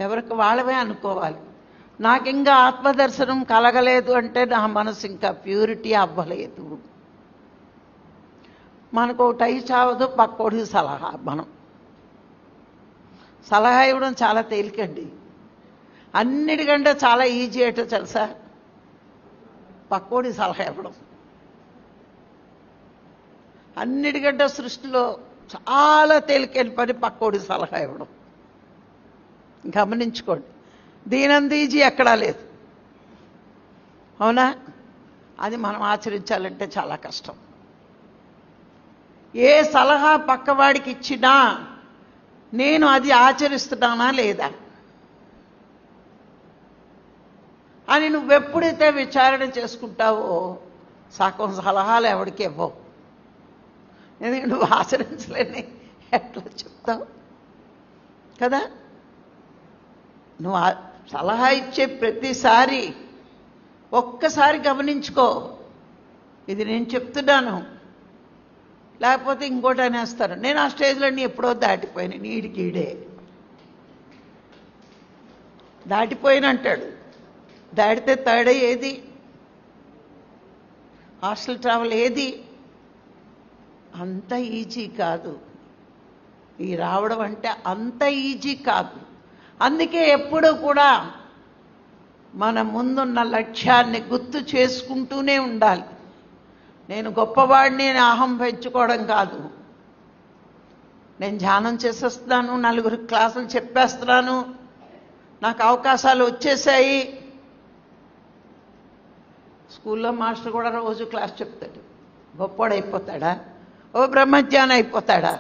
ఎవరికి వాళ్ళమే అనుకోవాలి. నాకు ఇంకా ఆత్మదర్శనం కలగలేదు అంటే నా మనసు ఇంకా ప్యూరిటీ అవ్వలేదు. మనకు ఒకటి అయి చావదు, పక్కోడికి సలహా. మనం సలహా ఇవ్వడం చాలా తేలికండి. అన్నిటికంటే చాలా ఈజీ ఏంటో తెలుసా? పక్కోడి సలహా ఇవ్వడం. అన్నిటికంటే సృష్టిలో చాలా తేలికైన పని పక్కోడి సలహా ఇవ్వడం. గమనించుకోండి, దీనంత ఈజీ ఎక్కడా లేదు. అవునా? అది మనం ఆచరించాలంటే చాలా కష్టం. ఏ సలహా పక్కవాడికి ఇచ్చినా నేను అది ఆచరిస్తున్నానా లేదా అని నువ్వెప్పుడైతే విచారణ చేసుకుంటావో సగం సలహాలు ఎవరికి ఇవ్వవు. ఎందుకంటే నువ్వు ఆచరించలేని ఎట్లా చెప్తావు కదా? నువ్వు సలహా ఇచ్చే ప్రతిసారి ఒక్కసారి గమనించుకో, ఇది నేను చెప్తున్నాను, లేకపోతే ఇంకోటి అనేస్తారు. నేను ఆ స్టేజ్లన్నీ ఎప్పుడో దాటిపోయాను, నీడికీడే దాటిపోయినంటాడు. దాటితే థర్డ్ ఏది? హాస్టల్ ట్రావెల్ ఏది? అంత ఈజీ కాదు. ఈ రావడం అంటే అంత ఈజీ కాదు. అందుకే ఎప్పుడూ కూడా మన ముందున్న లక్ష్యాన్ని గుర్తు చేసుకుంటూనే ఉండాలి. నేను గొప్పవాడిని అని అహం పెంచుకోవడం కాదు. నేను ధ్యానం చేసేస్తున్నాను, నలుగురికి క్లాసులు చెప్పేస్తున్నాను, నాకు అవకాశాలు వచ్చేసాయి. స్కూల్లో మాస్టర్ కూడా రోజు క్లాస్ చెప్తాడు. గొప్పవాడు అయిపోతాడా? ఓ బ్రహ్మజ్ఞాని అయిపోతాడా?